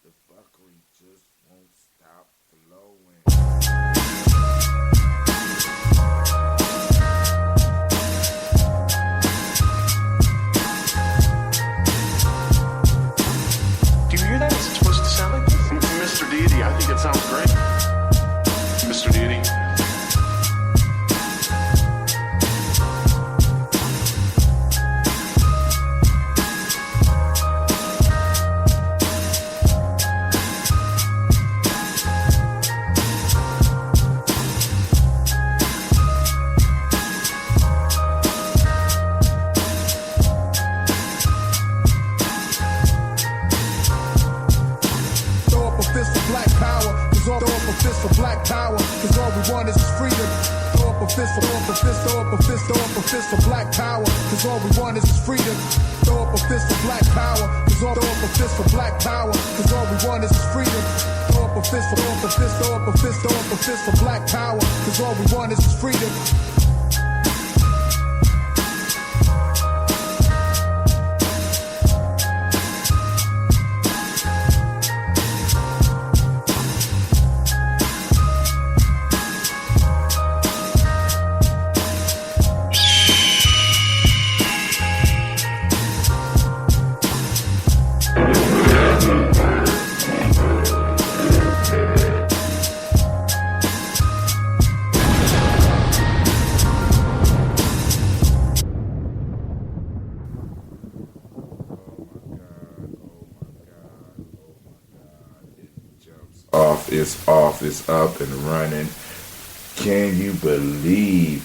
The fuckery just won't stop flowing. Do you hear that? Is it supposed to sound like this? Mr. Deity, I think it sounds great. Mr. Deity. For black power, cause all we want is freedom. Throw up a fist, throw up a fist, throw up a fist, throw up a fist for black power, cause all we want is freedom. Throw up a fist for black power, cause all throw up a fist for black power, cause all we want is freedom. Throw up a fist, throw up a fist, throw up a fist, throw up a fist for black power, cause all we want is freedom. It's off, it's up and running. Can you believe?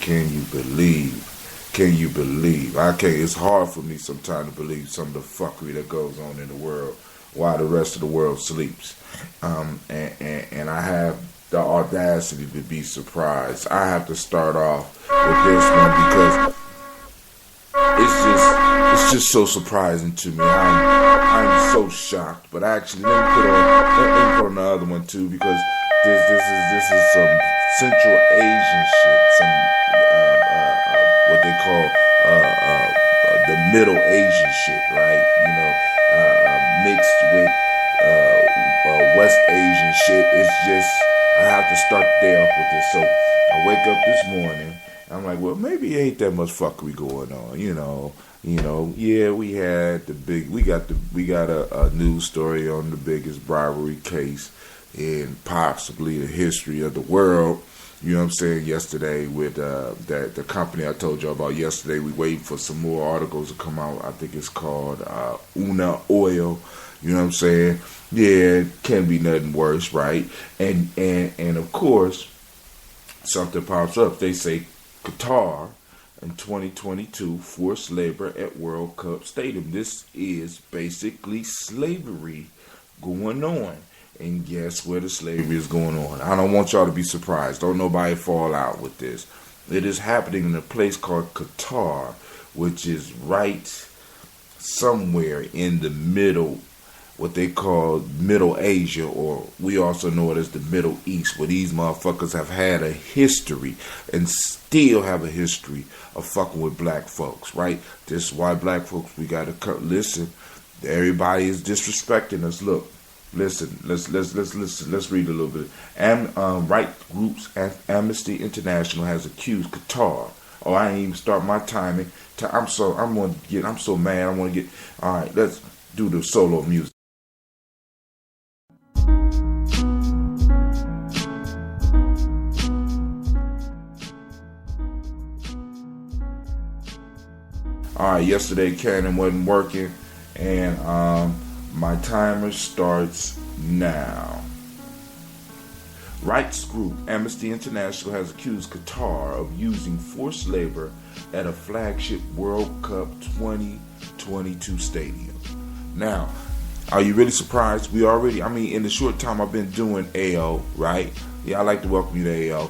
I can't, it's hard for me sometimes to believe some of the fuckery that goes on in the world while the rest of the world sleeps. And I have the audacity to be surprised. I have to start off with this one because it's just so surprising to me. I'm so shocked. But actually, let me put on the other one too, because this is some Central Asian shit, some what they call the Middle Asian shit, right? You know, mixed with West Asian shit. It's just, I have to start the day off with this. So I wake up this morning. I'm like, well, maybe ain't that much fuckery going on, you know. Yeah, we got a news story on the biggest bribery case in possibly the history of the world. You know what I'm saying? Yesterday with the company I told you about yesterday, we waiting for some more articles to come out. I think it's called Una Oil. You know what I'm saying? Yeah, it can't be nothing worse, right? And of course, something pops up. They say Qatar in 2022 forced labor at World Cup Stadium. This is basically slavery going on. And guess where the slavery is going on? I don't want y'all to be surprised. Don't nobody fall out with this. It is happening in a place called Qatar, which is right somewhere in the middle, what they call Middle Asia, or we also know it as the Middle East, where these motherfuckers have had a history and still have a history of fucking with black folks, right? This is why black folks, we gotta listen. Everybody is disrespecting us. Look, listen. Let's listen. Let's read a little bit. Right groups, Amnesty International has accused Qatar. Oh, I ain't even start my timing. I'm so mad. I want to get. All right, let's do the solo music. All right, yesterday Canon wasn't working, and my timer starts now. Rights group Amnesty International has accused Qatar of using forced labor at a flagship World Cup 2022 stadium. Now, are you really surprised? In the short time I've been doing AEOOOOhh, right? Yeah, I'd like to welcome you to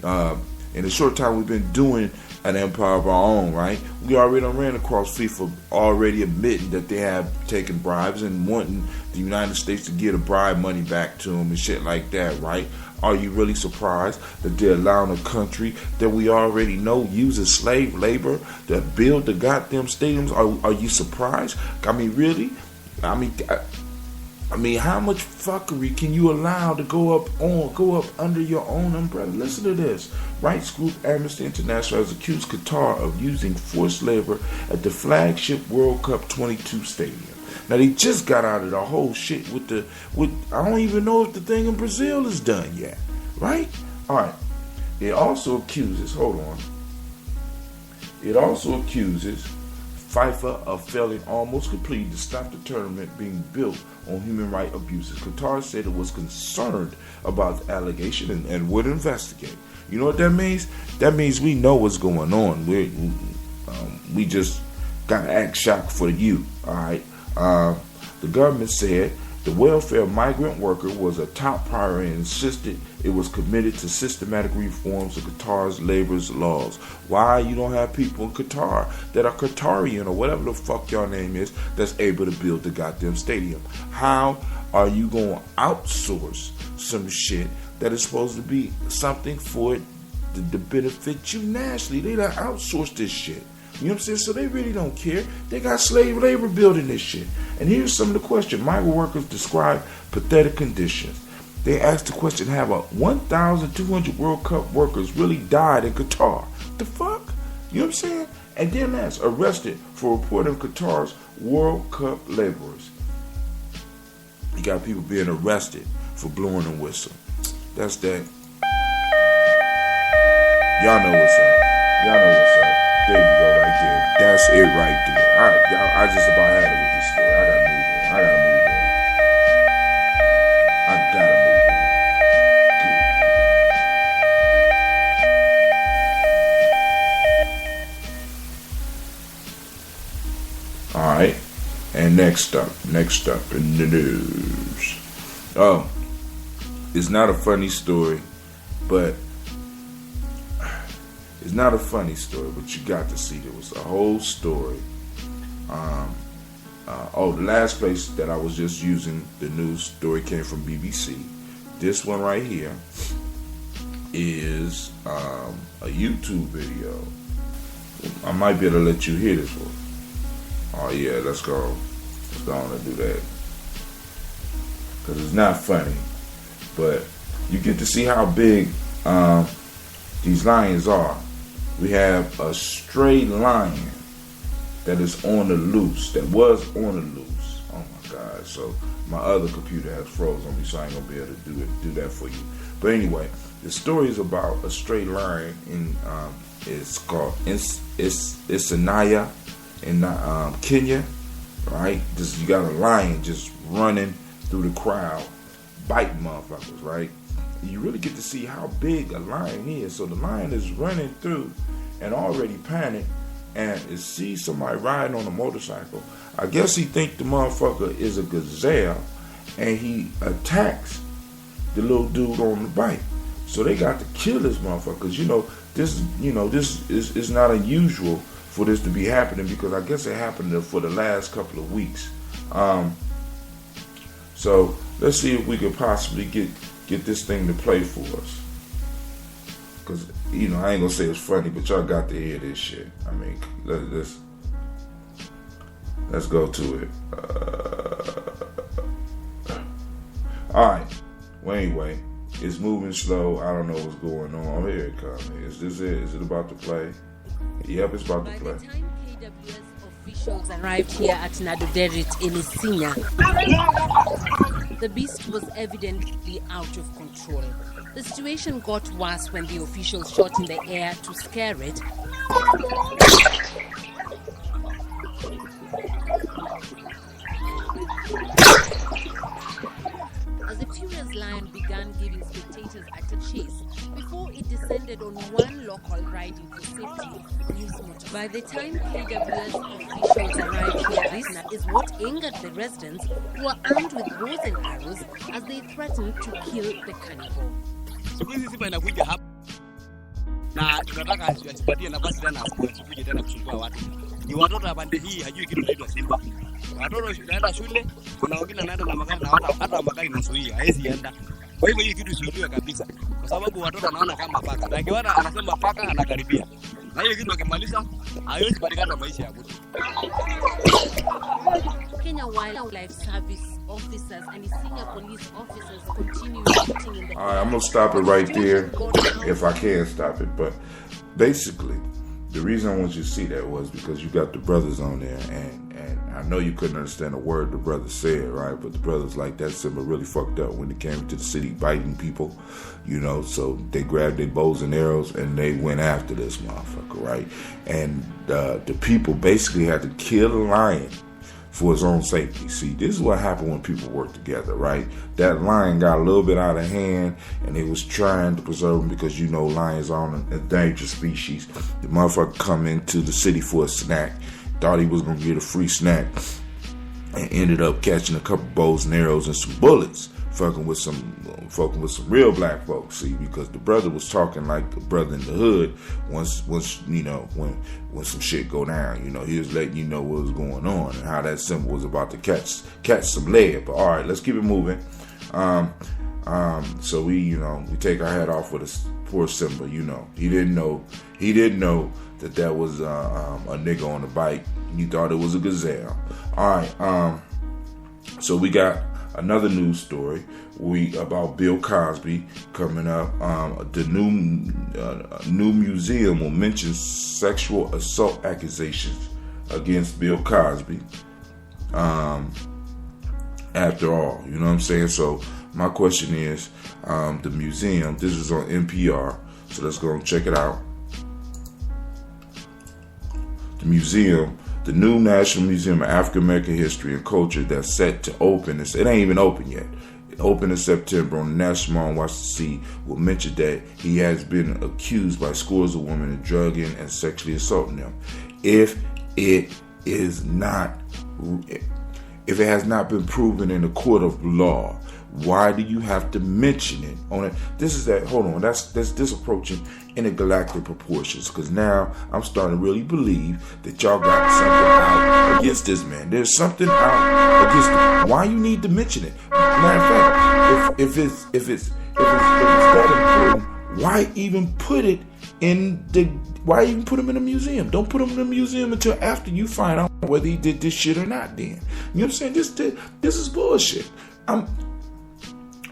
AEOOOOhh. In the short time we've been doing an empire of our own, right? We already ran across FIFA already admitting that they have taken bribes and wanting the United States to give the bribe money back to them and shit like that, right? Are you really surprised that they're allowing a country that we already know uses slave labor to build the goddamn stadiums? Are you surprised? I mean, really? I mean, how much fuckery can you allow to go up under your own umbrella? Listen to this. Rights group Amnesty International has accused Qatar of using forced labor at the flagship World Cup 22 stadium. Now, they just got out of the whole shit with I don't even know if the thing in Brazil is done yet, right? All right. It also accuses FIFA of failing almost completely to stop the tournament being built on human rights abuses. Qatar said it was concerned about the allegation and would investigate. You know what that means? That means we know what's going on. We just got to act shocked for you. All right. The government said the welfare of migrant workers was a top priority and insisted it was committed to systematic reforms of Qatar's labor laws. Why you don't have people in Qatar that are Qatarian or whatever the fuck your name is that's able to build the goddamn stadium? How are you going to outsource some shit that is supposed to be something for the benefit you nationally? They done outsourced this shit. You know what I'm saying? So they really don't care. They got slave labor building this shit. And here's some of the questions. Migrant workers describe pathetic conditions. They asked the question, have 1,200 World Cup workers really died in Qatar? The fuck? You know what I'm saying? And then that's arrested for reporting Qatar's World Cup laborers. You got people being arrested for blowing a whistle. That's that. Y'all know what's up. There you go, right there. That's it right there. All right, y'all, I just about had it with this story. I gotta move on. All right, and next up in the news. Oh, it's not a funny story, but it's not a funny story, but you got to see there was a whole story. The last place that I was just using the news story came from BBC. This one right here is a YouTube video. I might be able to let you hear this one. Oh yeah, let's go on and do that. Because it's not funny, but you get to see how big these lions are. We have a stray lion that is on the loose, that was on the loose. Oh my God. So my other computer has froze on me, so I ain't going to be able to do that for you. But anyway, the story is about a stray lion in, it's called Isanaya in Kenya, right? You got a lion just running through the crowd, biting motherfuckers, right? You really get to see how big a lion is. So the lion is running through and already panicked and sees somebody riding on a motorcycle. I guess he think the motherfucker is a gazelle and he attacks the little dude on the bike. So they got to kill this motherfucker because this is not unusual for this to be happening, because I guess it happened for the last couple of weeks. So let's see if we could possibly get this thing to play for us. Because, I ain't going to say it's funny, but y'all got to hear this shit. I mean, let's go to it. Alright. Well, anyway, it's moving slow. I don't know what's going on. Here it comes. Is this it? Is it about to play? Yep, it's about to play. By the time KWS officials arrived here at Nadoderit in Isinya, the beast was evidently out of control. The situation got worse when the officials shot in the air to scare it. As the furious lion began giving spectators a chase before it descended on one local riding for safety. By the time KWS officials arrived here, this is what angered the residents, who were armed with bows and arrows as they threatened to kill the cannibal. Na tunataka asipatie nafasi tena asikuje tena kusumbua watu. Ni watoto wa bande hii hajui kitu kinaitwa simba. Watoto wanaenda shule, kuna wengine wanaenda na magari na hata magari nazuia, hawezi enda. Kwa hivyo hii kitu isiuliwe kabisa. Kwa sababu watoto wanaona kama paka. Na kiona anasema paka anakaribia. Na hiyo kitu akimaliza haiwezi patikana maisha ya mtu. Kenya senior wildlife service officers and the senior police officers continue shooting in the All right, I'm gonna stop it right there, if I can stop it. But basically, the reason I want you to see that was because you got the brothers on there, and I know you couldn't understand a word the brothers said, right? But the brothers like that symbol really fucked up when it came to the city biting people, you know. So they grabbed their bows and arrows and they went after this motherfucker, right? And the people basically had to kill a lion for his own safety. See, this is what happened when people work together, right? That lion got a little bit out of hand, and they was trying to preserve him because, you know, lions are an endangered species. The motherfucker come into the city for a snack, thought he was going to get a free snack, and ended up catching a couple bows and arrows and some bullets, fucking with some real black folks. See, because the brother was talking like the brother in the hood. Once you know, when some shit go down, you know, he was letting you know what was going on and how that symbol was about to catch some lead. But all right, let's keep it moving. So we take our hat off with a poor symbol. You know, he didn't know that was a nigga on the bike. He thought it was a gazelle. All right, so we got another news story about Bill Cosby coming up. The new museum will mention sexual assault accusations against Bill Cosby. After all, you know what I'm saying? So my question is, the museum, this is on NPR, so let's go and check it out. The new National Museum of African American History and Culture that's set to open, it ain't even open yet. It opened in September on the National Mall in Washington, D.C. will mention that he has been accused by scores of women of drugging and sexually assaulting them. If it has not been proven in a court of law, why do you have to mention it on it? That's approaching intergalactic proportions, because now I'm starting to really believe that y'all got something out against this man. There's something out against him. Why you need to mention it? Matter of fact, if it's that important, why even put it in why even put him in a museum? Don't put him in a museum until after you find out whether he did this shit or not. Then, you know what I'm saying? This is bullshit.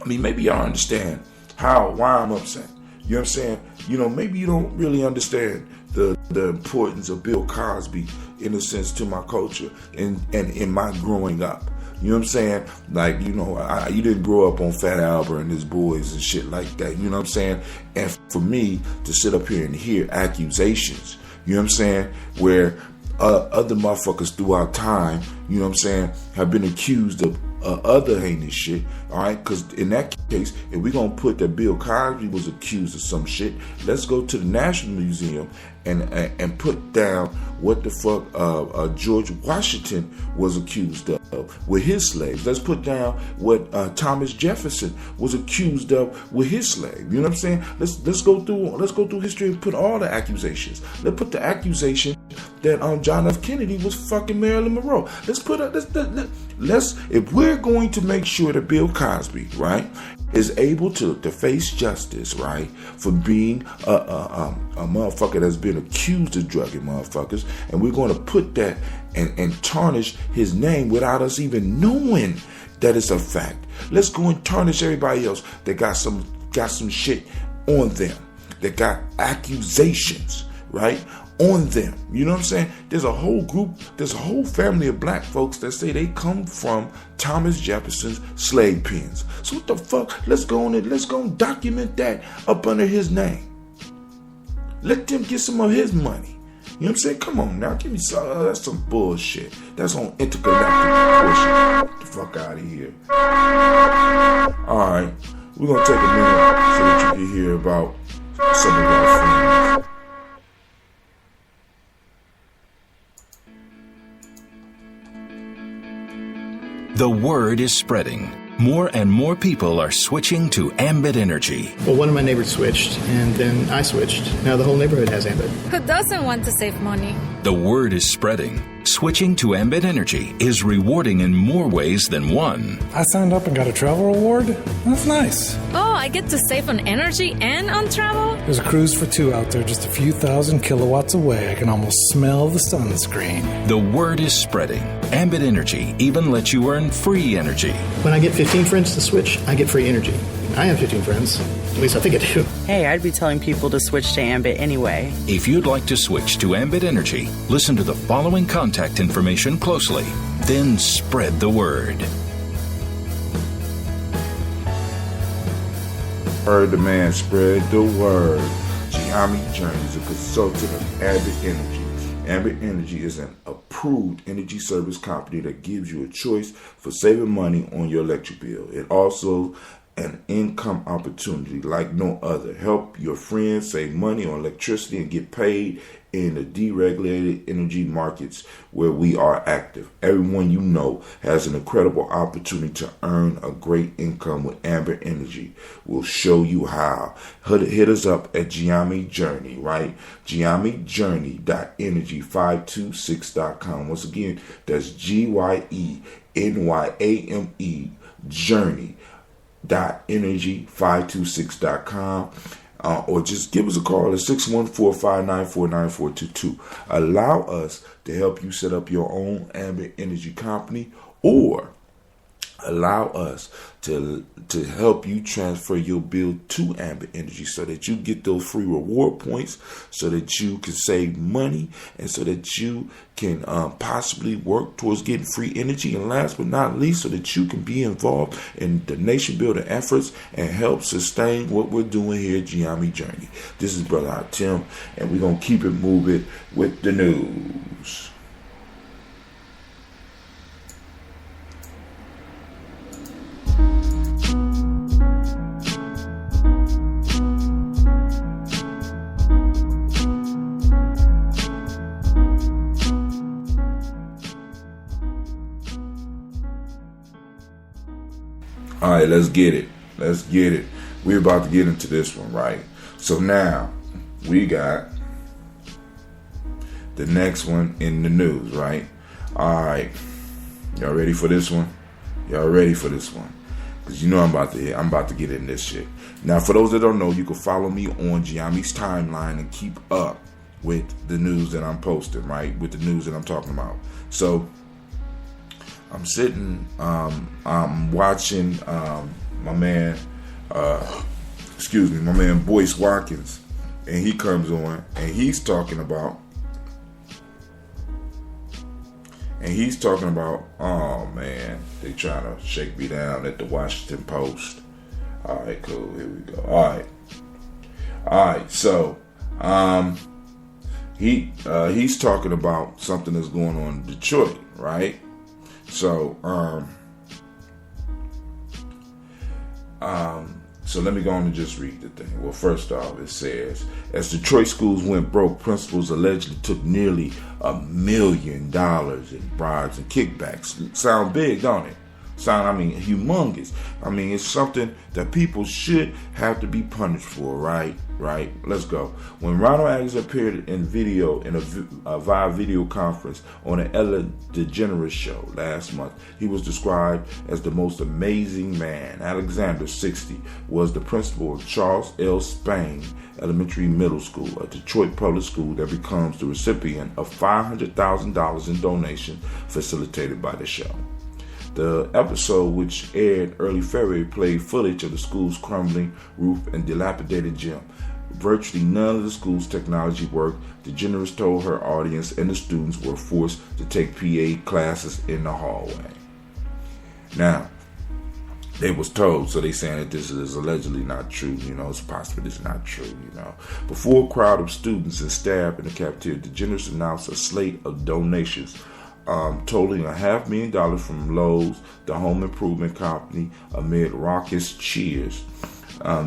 Maybe y'all understand why I'm upset. You know what I'm saying? You know, maybe you don't really understand the importance of Bill Cosby in a sense to my culture and in my growing up. You know what I'm saying? Like, you know, you didn't grow up on Fat Albert and his boys and shit like that. You know what I'm saying? And for me to sit up here and hear accusations, you know what I'm saying, where other motherfuckers throughout time, you know what I'm saying, have been accused of other heinous shit, all right? Because in that case, if we're going to put that Bill Cosby was accused of some shit, let's go to the National Museum and put down what the fuck George Washington was accused of with his slaves. Let's put down what Thomas Jefferson was accused of with his slave. You know what I'm saying? Let's go through history and put all the accusations. Let's put the accusation that John F. Kennedy was fucking Marilyn Monroe. Let's if we're going to make sure that Bill Cosby, right, is able to face justice, right, for being a motherfucker that's been accused of drugging motherfuckers, and we're going to put that and tarnish his name without us even knowing that it's a fact. Let's go and tarnish everybody else that got some shit on them, that got accusations, right, on them. You know what I'm saying? There's a whole family of black folks that say they come from Thomas Jefferson's slave pens. So what the fuck? Let's go and document that up under his name. Let them get some of his money. You know what I'm saying? Come on now, give me some. That's some bullshit. That's on intergalactic proportion. Get the fuck out of here. Alright, we're gonna take a minute so that you can hear about some of our friends. The word is spreading. More and more people are switching to Ambit Energy. Well, one of my neighbors switched, and then I switched. Now the whole neighborhood has Ambit. Who doesn't want to save money? The word is spreading. Switching to Ambit Energy is rewarding in more ways than one. I signed up and got a travel reward. That's nice. Oh, I get to save on energy and on travel? There's a cruise for two out there just a few thousand kilowatts away. I can almost smell the sunscreen. The word is spreading. Ambit Energy even lets you earn free energy. When I get 15 friends to switch, I get free energy. I have 15 friends. At least I think I do. Hey, I'd be telling people to switch to Ambit anyway. If you'd like to switch to Ambit Energy, listen to the following contact information closely. Then spread the word. Heard the man, spread the word. Gye-Nyame Journey is a consultant of Ambit Energy. Ambit Energy is an approved energy service company that gives you a choice for saving money on your electric bill. It also an income opportunity like no other. Help your friends save money on electricity and get paid in the deregulated energy markets where we are active. Everyone you know has an incredible opportunity to earn a great income with Ambit Energy. We'll show you how. Hit us up at Gye-Nyame Journey, right? Gye-Nyame.energy526.com. Once again, that's GYENYAME Journey.energy526.com. Or just give us a call at 614-594-9422. Allow us to help you set up your own Ambit Energy company, or allow us to help you transfer your bill to Ambit Energy so that you get those free reward points, so that you can save money, and so that you can possibly work towards getting free energy. And last but not least, so that you can be involved in the nation building efforts and help sustain what we're doing here at Gye-Nyame Journey. This is Brother Tim, and we're going to keep it moving with the news. All right, let's get it. We're about to get into this one, right? So now we got the next one in the news, right? All right, y'all ready for this one? Because you know I'm about to get in this shit. Now, for those that don't know, you can follow me on Gye-Nyame's timeline and keep up with the news that I'm posting, right? With the news that I'm talking about. So I'm sitting, I'm watching my man Boyce Watkins, and he comes on and he's talking about, oh man, they trying to shake me down at the Washington Post. All right, cool, here we go. All right, so he's talking about something that's going on in Detroit, right? So, so let me go on and just read the thing. Well, first off, it says, as Detroit schools went broke, principals allegedly took nearly $1 million in bribes and kickbacks. Sound big, don't it? Humongous. It's something that people should have to be punished for, right? Let's go. When Ronald Adams appeared in a via video conference on the Ellen DeGeneres show last month, he was described as the most amazing man. Alexander, 60, was the principal of Charles L. Spain Elementary Middle School, a Detroit public school that becomes the recipient of $500,000 in donation facilitated by the show. The episode, which aired early February, played footage of the school's crumbling roof and dilapidated gym. Virtually none of the school's technology worked. DeGeneres told her audience and the students were forced to take PA classes in the hallway. Now, they was told, so they saying that this is allegedly not true, it's possible it's not true, Before a crowd of students and staff in the cafeteria, DeGeneres announced a slate of donations totaling $500,000 from Lowe's, the home improvement company, amid raucous cheers.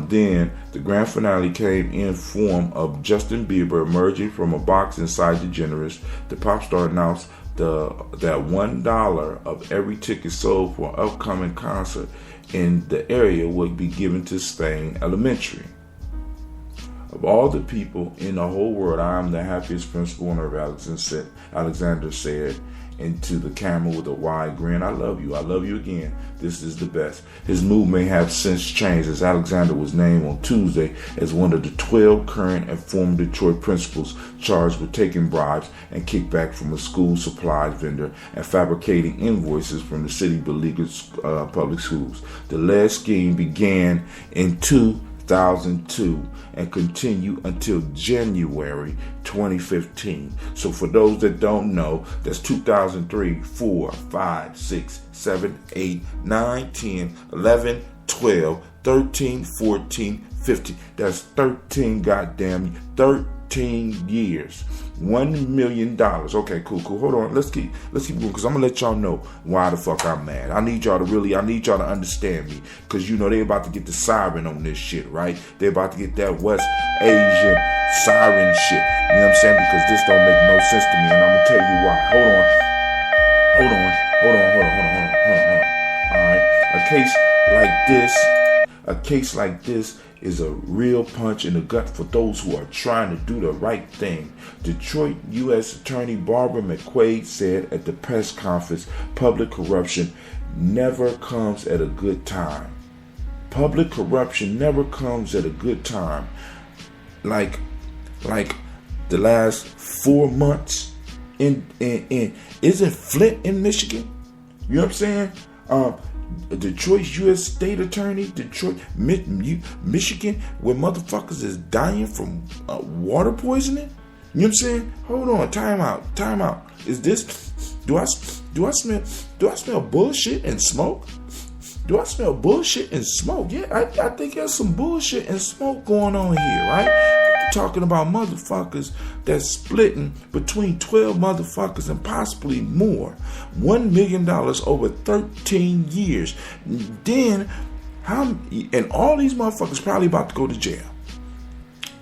Then the grand finale came in form of Justin Bieber emerging from a box inside DeGeneres. The pop star announced that $1 of every ticket sold for an upcoming concert in the area would be given to Spain Elementary. Of all the people in the whole world, I am the happiest principal on earth, Alexander said into the camera with a wide grin. I love you. I love you again. This is the best. His move may have since changed, as Alexander was named on Tuesday as one of the 12 current and former Detroit principals charged with taking bribes and kickback from a school supplies vendor and fabricating invoices from the city beleaguered public schools. The alleged scheme began in 2002 and continue until January 2015. So for those that don't know, that's 2003, 4, 5, 6, 7, 8, 9, 10, 11, 12, 13, 14, 15. That's 13 goddamn 13 years. $1 million. Okay, cool. Hold on. Let's keep going, because I'm gonna let y'all know why the fuck I'm mad. I need y'all to understand me, because you know they about to get the siren on this shit, right? They about to get that West Asian siren shit. You know what I'm saying? Because this don't make no sense to me, and I'm gonna tell you why. Hold on. All right. A case like this is a real punch in the gut for those who are trying to do the right thing. Detroit U.S. Attorney Barbara McQuaid said at the press conference, public corruption never comes at a good time. Public corruption never comes at a good time. Like the last 4 months in isn't Flint in Michigan? You know what I'm saying? Detroit's U.S. State Attorney, Detroit, Michigan, where motherfuckers is dying from water poisoning. You know what I'm saying? Hold on, time out. Is this? Do I smell bullshit and smoke? Do I smell bullshit and smoke? Yeah, I think there's some bullshit and smoke going on here, right? Talking about motherfuckers that's splitting between 12 motherfuckers and possibly more. $1 million over 13 years. Then, and all these motherfuckers probably about to go to jail.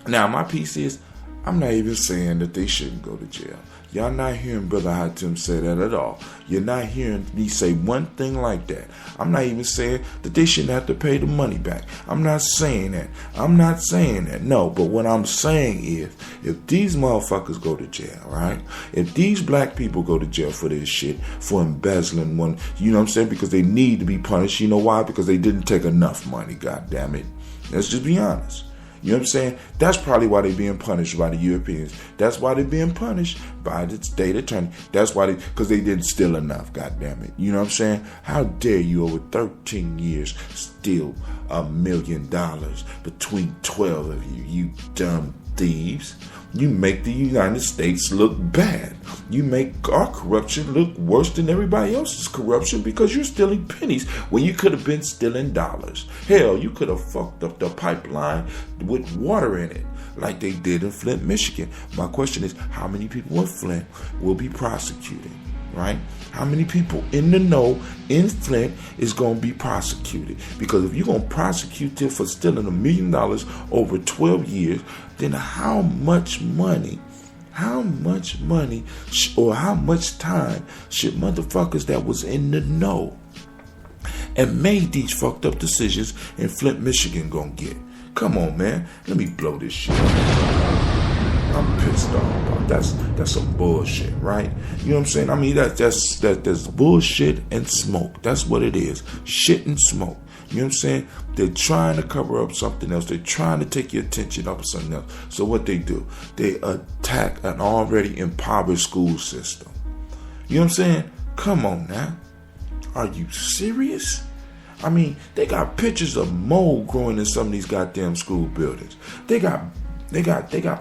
Now, my piece is, I'm not even saying that they shouldn't go to jail. Y'all not hearing Brother Hatim say that at all. You're not hearing me say one thing like that. I'm not even saying that they shouldn't have to pay the money back. I'm not saying that. No, but what I'm saying is, if these motherfuckers go to jail, right? If these black people go to jail for this shit, for embezzling one, you know what I'm saying? Because they need to be punished. You know why? Because they didn't take enough money, God damn it. Let's just be honest. You know what I'm saying? That's probably why they're being punished by the Europeans. That's why they're being punished by the state attorney. That's why because they didn't steal enough, God damn it. You know what I'm saying? How dare you over 13 years steal $1 million between 12 of you, you dumb thieves. You make the United States look bad. You make our corruption look worse than everybody else's corruption because you're stealing pennies when you could have been stealing dollars. Hell, you could have fucked up the pipeline with water in it like they did in Flint, Michigan. My question is, how many people in Flint will be prosecuted, right? How many people in the know in Flint is going to be prosecuted? Because if you're going to prosecute them for stealing $1 million over 12 years, then how much money or how much time should motherfuckers that was in the know and made these fucked up decisions in Flint, Michigan gonna get? Come on, man. Let me blow this shit up. I'm pissed off, bro. That's some bullshit, right? You know what I'm saying? I mean, that's bullshit and smoke. That's what it is. Shit and smoke. You know what I'm saying? They're trying to cover up something else. They're trying to take your attention off of something else. So what they do, they attack an already impoverished school system. You know what I'm saying? Come on now. Are you serious? I mean, they got pictures of mold growing in some of these goddamn school buildings. They got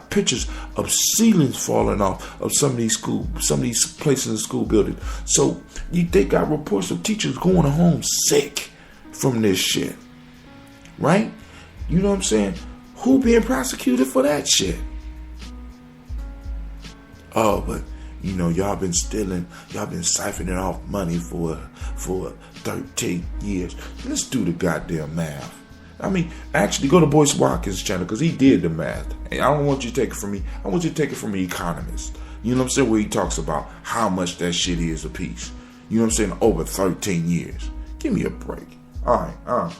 pictures of ceilings falling off of some of these places in the school building. So they got reports of teachers going home sick from this shit, right? You know what I'm saying? Who being prosecuted for that shit? Oh, but you know, y'all been stealing, y'all been siphoning off money for 13 years. Let's do the goddamn math. I mean, actually go to Boyce Watkins' channel because he did the math. And I don't want you to take it from me. I want you to take it from an economist. You know what I'm saying? Where he talks about how much that shit is a piece. You know what I'm saying? Over 13 years. Give me a break. All right.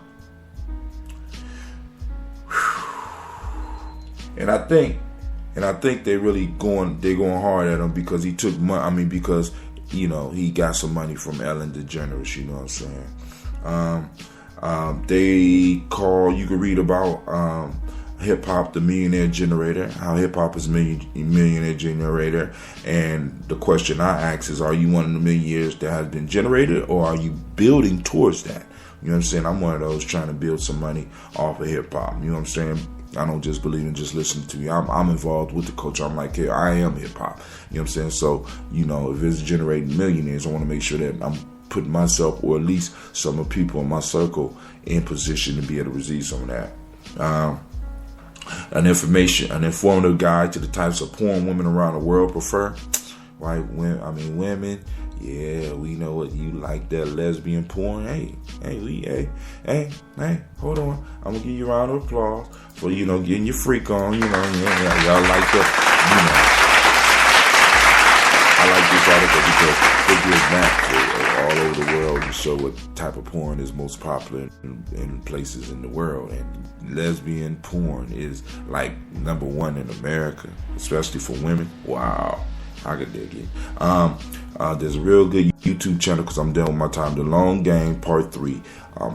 And I think they're really going hard at him because he took money. I mean, because you know, he got some money from Ellen DeGeneres, you know what I'm saying? You can read about hip hop, the millionaire generator, how hip hop is millionaire generator. And the question I ask is, are you one of the millionaires that has been generated, or are you building towards that? You know what I'm saying? I'm one of those trying to build some money off of hip hop. You know what I'm saying? I don't just believe in just listening to you. I'm involved with the culture. I'm like, hey, I am hip hop. You know what I'm saying? So, you know, if it's generating millionaires, I want to make sure that I'm putting myself, or at least some of the people in my circle, in position to be able to receive some of that. An informative guide to the types of porn women around the world prefer. Right? Women. Yeah, we know what you like, that lesbian porn. Hey, hold on. I'm gonna give you a round of applause for, you know, getting your freak on. You know, yeah, y'all like that. You know, I like this article because it gives maps all over the world to show what type of porn is most popular in places in the world. And lesbian porn is like #1 in America, especially for women. Wow. I could dig it. There's a real good YouTube channel, because I'm done with my time. The Long Game Part 3,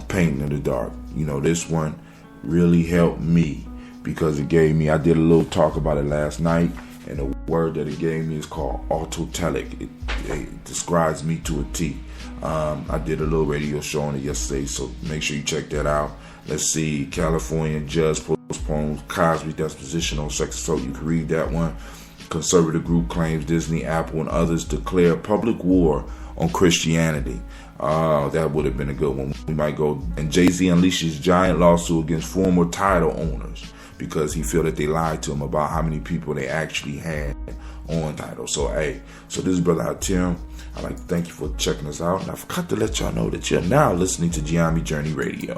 Painting in the Dark. You know, this one really helped me because it gave me, I did a little talk about it last night, and the word that it gave me is called autotelic. It describes me to a T. I did a little radio show on it yesterday, so make sure you check that out. Let's see, California judge postpones Cosby's disposition on sex assault. You can read that one. Conservative group claims Disney, Apple, and others declare public war on Christianity. That would have been a good one. We might go. And Jay-Z unleashes giant lawsuit against former Tidal owners because he feel that they lied to him about how many people they actually had on Tidal. So this is Brother Tim. I'd like to thank you for checking us out. And I forgot to let y'all know that you're now listening to Gye-Nyame Journey Radio.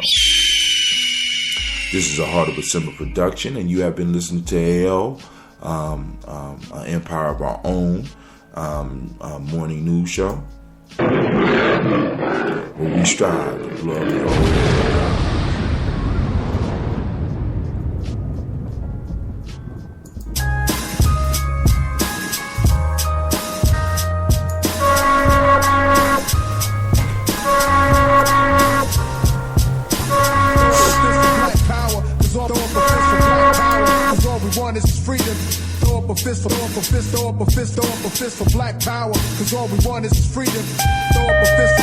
This is a Heart of a Simple production, and you have been listening to AEOOOOhhh, an empire of our own, morning news show, where we strive to blow up the whole Throw up a fist for black power, cause all we want is freedom. Throw up a fist